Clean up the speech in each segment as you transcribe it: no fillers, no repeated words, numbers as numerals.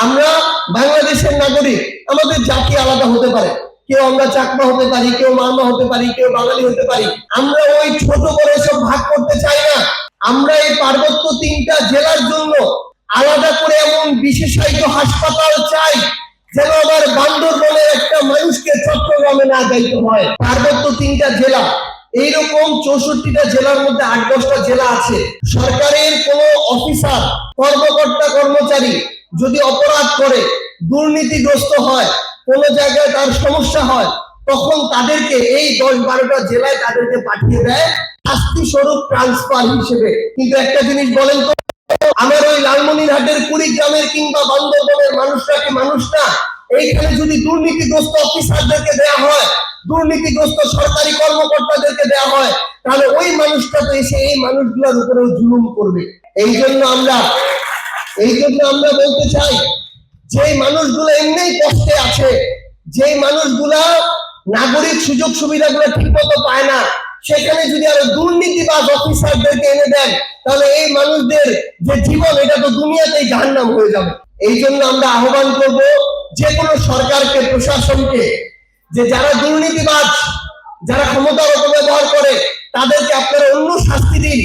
আমরা বাংলাদেশের নাগরিক, আমাদের জাতি আলাদা হতে পারে, কেউ আমরা চাকমা হতে পারি, কেউ মারমা হতে পারি, কেউ বাঙালি হতে পারি। আমরা ওই ছোট করে সব ভাগ করতে চাই না। আমরা এই পার্বত্য 3টা জেলার জন্য আলাদা করে এমন বিশেষায়িত হাসপাতাল চাই যেন আবার বান্দরবনের একটা মানুষকে চট্টগ্রামে না যাইতে হয়। পার্বত্য 3টা জেলা, এইরকম 64টা জেলার মধ্যে 8-10টা জেলা আছে। সরকারের কোন অফিসার, কর্মকর্তা, কর্মচারী যদি অপরাধ করে, দুর্নীতিগ্রস্ত হয়, কোন জায়গায় তার সমস্যা হয়, তখন তাদেরকে এই 10-12টা জেলায় তাদেরকে পাঠিয়ে দেয় শাস্তি স্বরূপ ট্রান্সফার হিসেবে। কিন্তু একটা জিনিস বলেন তো, আমার ওই লালমনিরহাটের কুড়িগ্রামের কিংবা বান্দরবনের মানুষরা কি মানুষ না? এইখানে যদি দুর্নীতিগ্রস্ত অফিসারদেরকে দেওয়া হয়, দুর্নীতিগ্রস্ত সরকারি কর্মকর্তাদেরকে দেওয়া হয়, তাহলে ওই মানুষটা তো এসে এই মানুষগুলোর উপরে জুলুম করবে। এই জন্য আমরা বলতে চাই, যে মানুষগুলো এমনি কষ্টে আছে, যে মানুষগুলা নাগরিক সুযোগ সুবিধাগুলো ঠিক মতো পায় না, সেখানে যদি আরো দুর্নীতিবাজ অফিসারদেরকে এনে দেন, তাহলে এই মানুষদের যে জীবন, এটা তো দুনিয়াতেই জাহান্নাম হয়ে যাবে। এই জন্য আমরা আহ্বান করব যে কোনো সরকারকে, প্রশাসনকে, যে যারা দুর্নীতিবাজ, যারা ক্ষমতার অপব্যবহার করে, তাদেরকে আপনারা অন্য শাস্তি দিন।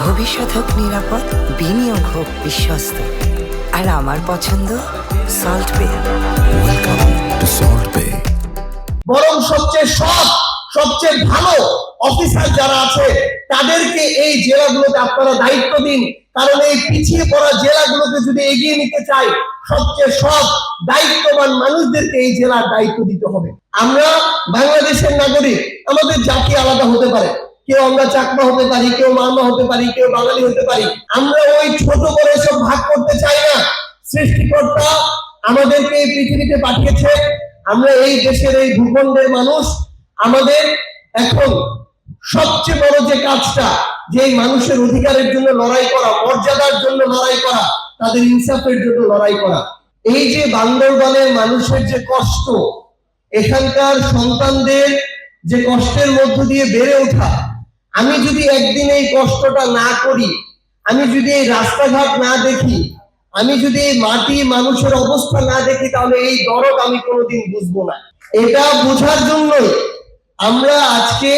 ভবিষ্যৎ হোক নিরাপদ, বিনিয়োগ হোক বিশ্বস্ত, আর আমার পছন্দ সল্ট বে। ওয়েলকাম টু সল্ট বে। বরং সবচেয়ে ভালো অফিসার যারা আছে তাদেরকে এই জেলাগুলোতে আপনারা দায়িত্ব দিন। কারণ এই পিছিয়ে পড়া জেলাগুলোকে যদি এগিয়ে নিতে চাই, সবচেয়ে দায়িত্ববান মানুষদেরকে এই জেলার দায়িত্ব দিতে হবে। আমরা বাংলাদেশের নাগরিক, আমাদের জাতি আলাদা হতে পারে, কেউ আমরা চাকমা হতে পারি, কেউ মারমা হতে পারি, কেউ বাঙালি হতে পারি। আমরা ওই ছোট করে সব ভাগ করতে চাই না। সৃষ্টিকর্তা আমাদেরকে এই পৃথিবীতে পাঠিয়েছে, আমরা এই দেশের, এই ভূখণ্ডের মানুষ। আমাদের এখন সবচেয়ে বড় যে কাজটা, যে মানুষের অধিকারের জন্য লড়াই করা, মর্যাদার জন্য লড়াই করা, তাদের ইনসাফের জন্য লড়াই করা। এই যে বান্দরবানের মানুষের যে কষ্ট, এখানকার সন্তানদের যে কষ্টের মধ্য দিয়ে বেড়ে ওঠা, আমি যদি একদিন এই কষ্টটা না করি, আমি যদি এই রাস্তাঘাট না দেখি, আমি যদি এই মাটি মানুষের অবস্থা না দেখি, তাহলে এই দরদ আমি কোনোদিন বুঝবো না। এটা বোঝার জন্যই আমরা আজকে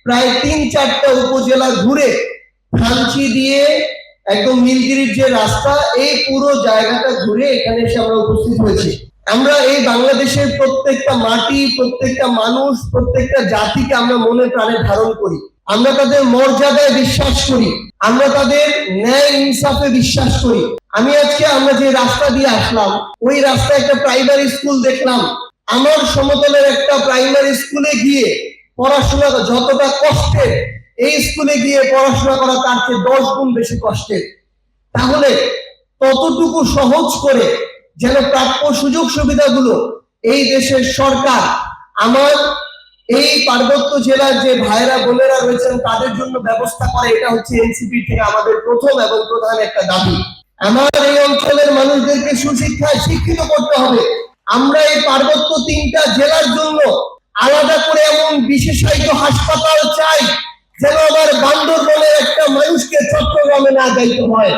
প্রায় 3-4টা উপজেলা ঘুরে, থানচি দিয়ে একদম নীলগিরির যে রাস্তা, এই পুরো জায়গাটা ঘুরে এখানে এসে আমরা উপস্থিত হয়েছি। আমরা এই বাংলাদেশের প্রত্যেকটা মাটি, প্রত্যেকটা মানুষ, প্রত্যেকটা জাতিকে আমরা মনে প্রাণে ধারণ করি। আমরা তাদের মর্যাদায় বিশ্বাস করি, আমরা তাদের ন্যায় ইনসাফে বিশ্বাস করি। আমরা যে রাস্তা দিয়ে আসলাম, ওই রাস্তায় একটা প্রাইমারি স্কুল দেখলাম। আমার সমতলের একটা প্রাইমারি স্কুলে গিয়ে পড়াশোনা যতটা কষ্টের, এই স্কুলে গিয়ে পড়াশোনা করা তার চেয়ে 10 গুণ বেশি কষ্টের। তাহলে ততটুকু সহজ করে যেন প্রাপ্য সুযোগ সুবিধাগুলো এই দেশের সরকার আমার এই পার্বত্য জেলার যে ভাইরা বোনেরা রয়েছেন তাদের জন্য ব্যবস্থা করে, এটা হচ্ছে এনসিপি থেকে আমাদের প্রথম এবং প্রধান একটা দাবি। আমার এই অঞ্চলের মানুষদেরকে সুশিক্ষায় শিক্ষিত করতে হবে। আমরা এই পার্বত্য 3টা জেলার জন্য আলাদা করে এমন বিশেষায়িত হাসপাতাল চাই যেন আবার বান্দরবনের একটা মানুষকে চট্টগ্রামে না যাইতে হয়।